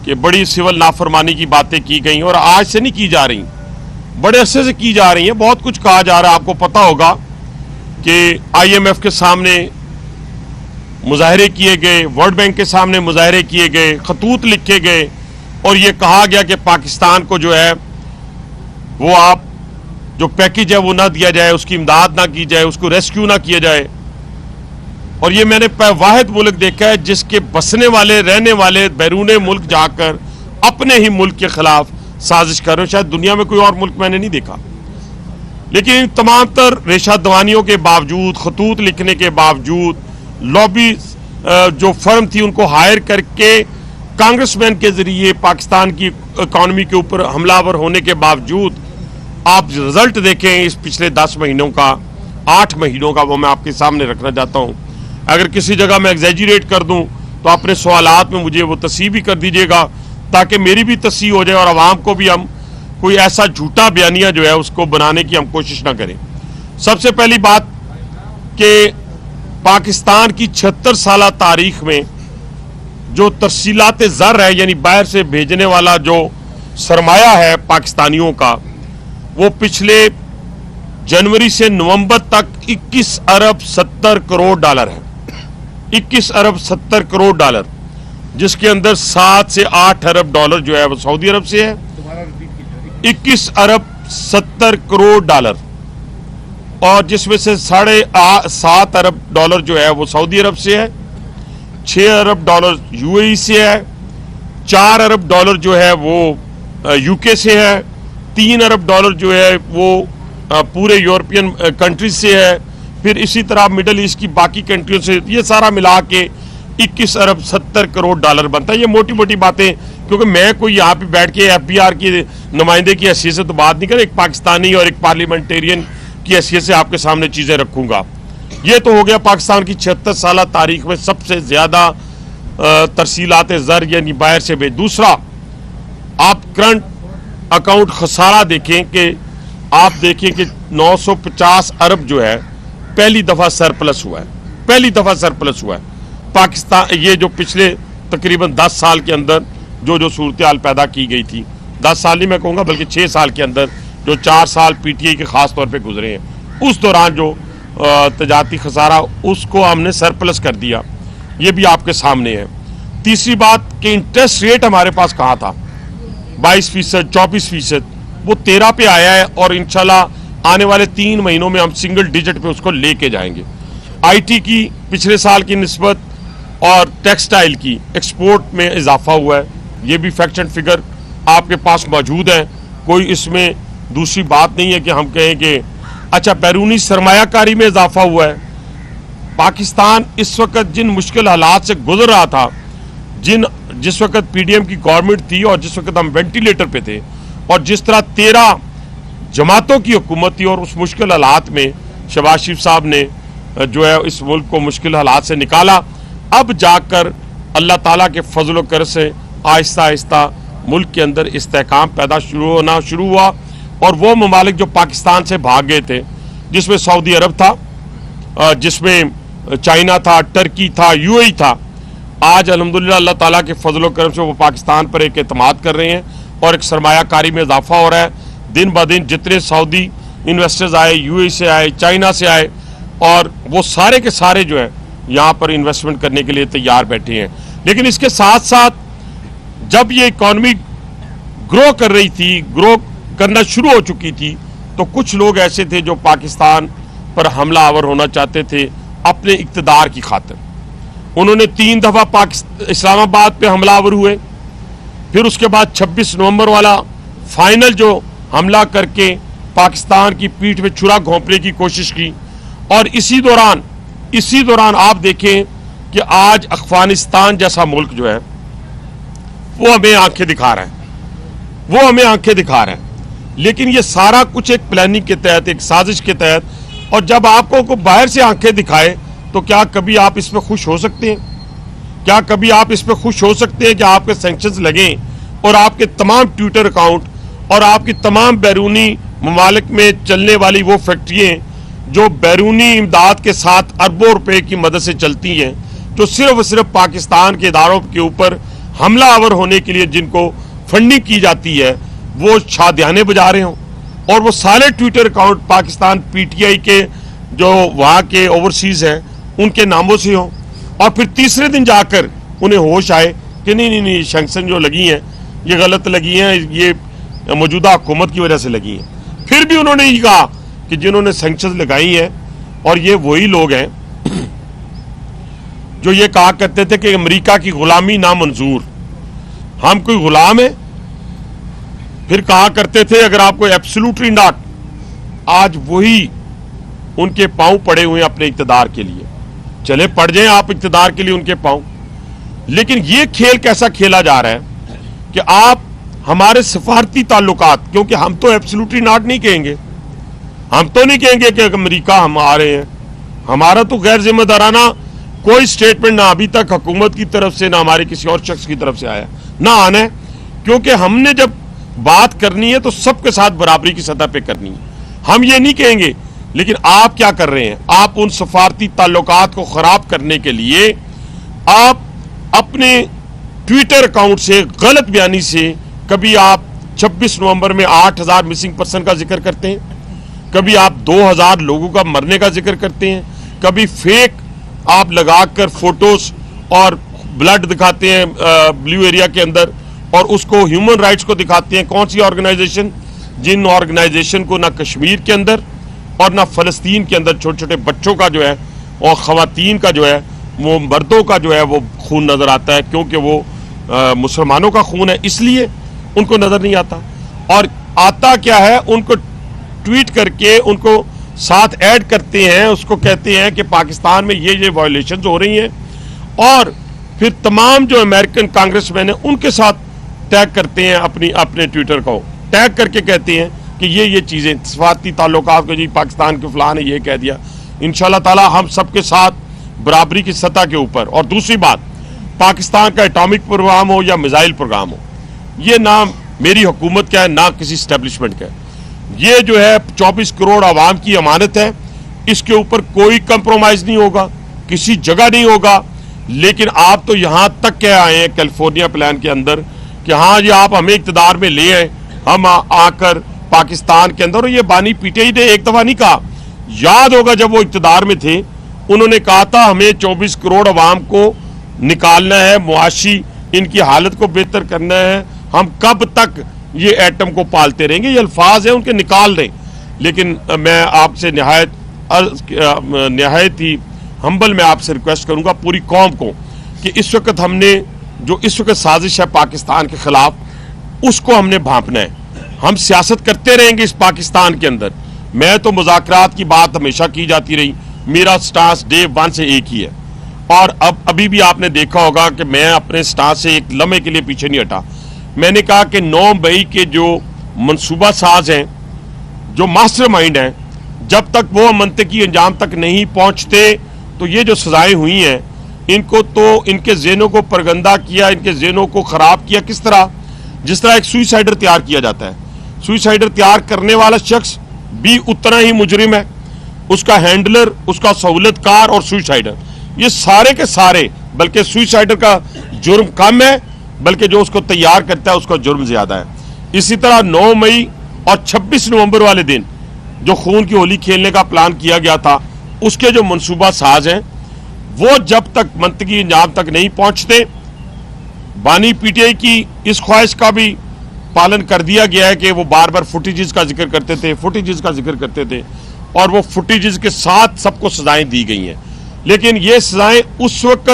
कि बड़ी सिविल नाफरमानी की बातें की गई और आज से नहीं की जा रही, बड़े अरसे से की जा रही हैं। बहुत कुछ कहा जा रहा है। आपको पता होगा कि IMF के सामने मुजाहरे किए गए, वर्ल्ड बैंक के सामने मुजाहरे किए गए, खतूत लिखे गए और ये कहा गया कि पाकिस्तान को जो है वो आप जो पैकेज है वो ना दिया जाए, उसकी इमदाद ना की जाए, उसको रेस्क्यू ना किया जाए। और ये मैंने वाहिद मुल्क देखा है जिसके बसने वाले, रहने वाले बैरून मुल्क जाकर अपने ही मुल्क के खिलाफ साजिश कर रहे हो। शायद दुनिया में कोई और मुल्क मैंने नहीं देखा। लेकिन इन तमाम तर रेशा दवानियों के बावजूद, खतूत लिखने के बावजूद, लॉबी जो फर्म थी उनको हायर करके कांग्रेसमैन के जरिए पाकिस्तान की इकॉनमी के ऊपर हमलावर होने के बावजूद आप रिजल्ट देखें इस पिछले 10 महीनों का, 8 महीनों का, वो मैं आपके सामने रखना चाहता हूं। अगर किसी जगह मैं एग्जैजरेट कर दूं तो अपने सवालात में मुझे वो तस्सीह भी कर दीजिएगा ताकि मेरी भी तस्सीह हो जाए और आवाम को भी हम कोई ऐसा झूठा बयानिया जो है उसको बनाने की हम कोशिश ना करें। सबसे पहली बात कि पाकिस्तान की 76 साल तारीख में जो तरसीलात ज़र है, यानी बाहर से भेजने वाला जो सरमाया है पाकिस्तानियों का, वो पिछले जनवरी से नवंबर तक 21 अरब 70 करोड़ डॉलर है। 21 अरब 70 करोड़ डॉलर, जिसके अंदर 7 से 8 अरब डॉलर जो है वो सऊदी अरब से है। 21 अरब 70 करोड़ डॉलर और जिसमें से 7.5 अरब डॉलर जो है वो सऊदी अरब से है, 6 अरब डॉलर UAE से है, 4 अरब डॉलर जो है वो UK से है, 3 अरब डॉलर जो है वो पूरे यूरोपियन कंट्रीज से है, फिर इसी तरह मिडल ईस्ट की बाकी कंट्रियों से। ये सारा मिला के 21 अरब 70 करोड़ डॉलर बनता है। ये मोटी मोटी बातें, क्योंकि मैं कोई यहाँ पे बैठ के FBR की नुमाइंदे की हैसियत से तो बात नहीं कर, एक पाकिस्तानी और एक पार्लियामेंटेरियन की हैसियत से आपके सामने चीज़ें रखूंगा। ये तो हो गया पाकिस्तान की 76 साल तारीख में सबसे ज़्यादा तरसीलात ज़र यानी बाहर से भेज। दूसरा, आप करंट अकाउंट खसारा देखें कि आप देखें कि 950 अरब जो है पहली दफ़ा सरप्लस हुआ है, पहली दफ़ा सरप्लस हुआ है पाकिस्तान। ये जो पिछले तकरीबन 10 साल के अंदर जो सूरत हाल पैदा की गई थी, 10 साल नहीं मैं कहूँगा बल्कि 6 साल के अंदर, जो 4 साल PTI के ख़ास तौर पे गुजरे हैं, उस दौरान जो तजारती खसारा उसको हमने सरप्लस कर दिया। ये भी आपके सामने है। तीसरी बात कि इंटरेस्ट रेट हमारे पास कहाँ था, 22%, 24%, वो 13 पे आया है और इंशाल्लाह आने वाले 3 महीनों में हम सिंगल डिजिट पे उसको लेके जाएंगे। IT की पिछले साल की निस्बत और टेक्सटाइल की एक्सपोर्ट में इजाफा हुआ है। ये भी फैक्ट एंड फिगर आपके पास मौजूद है। कोई इसमें दूसरी बात नहीं है कि हम कहें कि अच्छा बैरूनी सरमायाकारी में इजाफा हुआ है। पाकिस्तान इस वक्त जिन मुश्किल हालात से गुजर रहा था, जिस वक्त PDM की गवर्नमेंट थी और जिस वक्त हम वेंटिलेटर पे थे और जिस तरह 13 जमातों की हुकूमत थी और उस मुश्किल हालात में शहबाज शरीफ साहब ने जो है इस मुल्क को मुश्किल हालात से निकाला। अब जाकर अल्लाह ताला के फजल कर से आहिस्ता आहिस्ता मुल्क के अंदर इस्तेहकाम पैदा होना शुरू हुआ और वो ममालिक जो पाकिस्तान से भाग गए थे, जिसमें सऊदी अरब था, जिसमें चाइना था, टर्की था, UAE था, आज अल्हम्दुलिल्लाह अल्लाह ताला के फजल करम से वो पाकिस्तान पर एक एतमाद कर रहे हैं और एक सरमायाकारी में इजाफा हो रहा है। दिन ब दिन जितने सऊदी इन्वेस्टर्स आए, UAE से आए, चाइना से आए, और वो सारे के सारे जो है यहाँ पर इन्वेस्टमेंट करने के लिए तैयार बैठे हैं। लेकिन इसके साथ साथ जब ये इकॉनमी ग्रो कर रही थी, ग्रो करना शुरू हो चुकी थी, तो कुछ लोग ऐसे थे जो पाकिस्तान पर हमला आवर होना चाहते थे अपने इक़्तिदार की खातिर। उन्होंने 3 दफ़ा इस्लामाबाद पे हमलावर हुए, फिर उसके बाद 26 नवंबर वाला फाइनल जो हमला करके पाकिस्तान की पीठ में छुरा घोंपने की कोशिश की। और इसी दौरान आप देखें कि आज अफगानिस्तान जैसा मुल्क जो है वो हमें आंखें दिखा रहा है, वो हमें आंखें दिखा रहा है। लेकिन ये सारा कुछ एक प्लानिंग के तहत, एक साजिश के तहत, और जब आपको बाहर से आंखें दिखाए तो क्या कभी आप इसमें खुश हो सकते हैं? क्या कभी आप इसमें खुश हो सकते हैं कि आपके सैंक्शंस लगें और आपके तमाम ट्विटर अकाउंट और आपकी तमाम बैरूनी ममालिक में चलने वाली वो फैक्ट्रियाँ जो बैरूनी इमदाद के साथ अरबों रुपए की मदद से चलती हैं, जो सिर्फ और सिर्फ पाकिस्तान के इदारों के ऊपर हमलावर होने के लिए जिनको फंडिंग की जाती है वो शादियाने बजा रहे हों, और वो सारे ट्विटर अकाउंट पाकिस्तान पीटीआई के जो वहां के ओवरसीज हैं उनके नामों से हों, और फिर तीसरे दिन जाकर उन्हें होश आए कि नहीं, सैंक्शन जो लगी हैं ये गलत लगी हैं, ये मौजूदा हुकूमत की वजह से लगी हैं। फिर भी उन्होंने ये कहा कि जिन्होंने सैंक्शन लगाई हैं, और ये वही लोग हैं जो ये कहा करते थे कि अमेरिका की गुलामी नामंजूर, हम कोई गुलाम है। फिर कहा करते थे अगर आपको एब्सोल्युटली नॉट, आज वही उनके पांव पड़े हुए अपने इक्तदार के लिए। चले पड़ जाएं आप इक्तदार के लिए उनके पांव, लेकिन ये खेल कैसा खेला जा रहा है कि आप हमारे सफारती ताल्लुकात, क्योंकि हम तो एब्सोल्युटली नॉट नहीं कहेंगे, हम तो नहीं कहेंगे कि अमेरिका हम आ रहे हैं, हमारा तो गैर जिम्मेदाराना कोई स्टेटमेंट ना अभी तक हुकूमत की तरफ से ना हमारे किसी और शख्स की तरफ से आया, ना आना है, क्योंकि हमने जब बात करनी है तो सबके साथ बराबरी की सतह पे करनी है। हम ये नहीं कहेंगे, लेकिन आप क्या कर रहे हैं, आप उन सफारती ताल्लुकात को खराब करने के लिए आप अपने ट्विटर अकाउंट से गलत बयानी से कभी आप 26 नवंबर में 8000 मिसिंग पर्सन का जिक्र करते हैं, कभी आप 2000 लोगों का मरने का जिक्र करते हैं, कभी फेक आप लगाकर फोटोज और ब्लड दिखाते हैं ब्लू एरिया के अंदर, और उसको ह्यूमन राइट्स को दिखाते हैं। कौन सी ऑर्गेनाइजेशन, जिन ऑर्गेनाइजेशन को ना कश्मीर के अंदर और ना फलस्तीन के अंदर छोटे छोटे बच्चों का जो है और खवातीन का जो है, वो मर्दों का जो है वो खून नजर आता है, क्योंकि वो मुसलमानों का खून है, इसलिए उनको नजर नहीं आता। और आता क्या है, उनको ट्वीट करके उनको साथ ऐड करते हैं, उसको कहते हैं कि पाकिस्तान में ये वायलेशंस हो रही हैं, और फिर तमाम जो अमेरिकन कांग्रेसमैन हैं उनके साथ टैग करते हैं, अपने ट्विटर को टैग करके कहते हैं कि ये चीज़ें सफारती ताल्लुकात को जी पाकिस्तान के फलां ने ये कह दिया। इंशाल्लाह ताला हम सबके साथ बराबरी की सतह के ऊपर। और दूसरी बात, पाकिस्तान का एटॉमिक प्रोग्राम हो या मिसाइल प्रोग्राम हो, ये ना मेरी हुकूमत का है ना किसी स्टैब्लिशमेंट का है, ये जो है 24 करोड़ आवाम की अमानत है, इसके ऊपर कोई कंप्रोमाइज नहीं होगा, किसी जगह नहीं होगा। लेकिन आप तो यहां तक कह आए हैं कैलिफोर्निया प्लान के अंदर कि हाँ जी आप हमें इक़्तिदार में ले आए, हम आकर पाकिस्तान के अंदर, और ये बानी पीटीआई ने एक दफा नहीं कहा, याद होगा जब वो इक़्तिदार में थे उन्होंने कहा था हमें 24 करोड़ आवाम को निकालना है, मुआशी इनकी हालत को बेहतर करना है, हम कब तक ये एटम को पालते रहेंगे, ये अल्फाज है उनके निकाल रहे। लेकिन मैं आपसे निहायत ही हम्बल मैं आपसे रिक्वेस्ट करूंगा पूरी कौम को कि इस वक्त हमने जो इस वक्त साजिश है पाकिस्तान के खिलाफ, उसको हमने भांपना है। हम सियासत करते रहेंगे इस पाकिस्तान के अंदर। मैं तो मुज़ाकरात की बात हमेशा की जाती रही, मेरा स्टांस डे 1 से एक ही है, और अब अभी भी आपने देखा होगा कि मैं अपने स्टांस से एक लम्हे के लिए पीछे नहीं हटा। मैंने कहा कि 9 मई के जो मंसूबा साज हैं, जो मास्टरमाइंड हैं, जब तक वो मंतकी अंजाम तक नहीं पहुंचते तो ये जो सजाएं हुई हैं इनको तो इनके ज़हनों को परगंदा किया, इनके ज़हनों को ख़राब किया। किस तरह? जिस तरह एक सुइसाइडर तैयार किया जाता है, सुइसाइडर तैयार करने वाला शख्स भी उतना ही मुजरिम है, उसका हैंडलर, उसका सहूलतकार और सुइसाइडर, ये सारे के सारे, बल्कि सुइसाइडर का जुर्म कम है, बल्कि जो उसको तैयार करता है उसका जुर्म ज्यादा है। इसी तरह 9 मई और 26 नवंबर वाले दिन जो खून की होली खेलने का प्लान किया गया था, उसके जो मंसूबा साज हैं वो जब तक मंतकी अंजाम तक नहीं पहुंचते, बानी पीटीआई की इस ख्वाहिश का भी पालन कर दिया गया है कि वो बार बार फुटेजेस का जिक्र करते थे, और वो फुटेजेस के साथ सबको सजाएं दी गई हैं। लेकिन ये सजाएं उस वक्त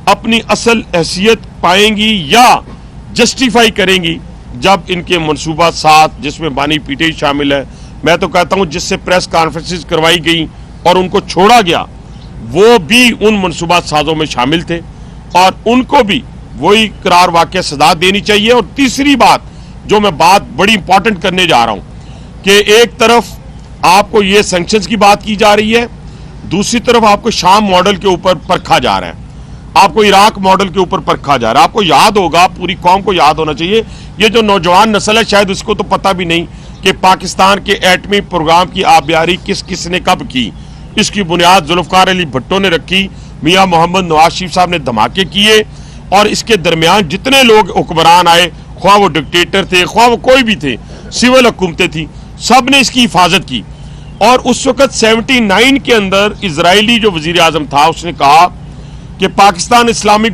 अपनी असल हैसियत पाएंगी या जस्टिफाई करेंगी जब इनके मंसूबा साथ, जिसमें बानी पीटीआई शामिल है, मैं तो कहता हूं जिससे प्रेस कॉन्फ्रेंसेस करवाई गई और उनको छोड़ा गया, वो भी उन मंसूबा साजों में शामिल थे और उनको भी वही करार वाक़या सजा देनी चाहिए। और तीसरी बात जो मैं बात बड़ी इंपॉर्टेंट करने जा रहा हूं कि एक तरफ आपको ये सैंक्शंस की बात की जा रही है, दूसरी तरफ आपको शाम मॉडल के ऊपर परखा जा रहा है, आपको इराक मॉडल के ऊपर परखा जा रहा है। आपको याद होगा, पूरी कौम को याद होना चाहिए, ये जो नौजवान नस्ल है शायद उसको तो पता भी नहीं कि पाकिस्तान के एटमी प्रोग्राम की आबियारी किस किस ने कब की। इसकी बुनियाद जुल्फ़िकार अली भुट्टो ने रखी, मियां मोहम्मद नवाज शरीफ साहब ने धमाके किए और इसके दरमियान जितने लोग हुक्मरान आए, ख्वाह वो डिक्टेटर थे, ख्वाह वो कोई भी थे, सिविल हुकूमतें थी, सब ने इसकी हिफाजत की। और उस वक्त 79 के अंदर इजरायली जो वजीर आजम था उसने कहा कि पाकिस्तान इस्लामिक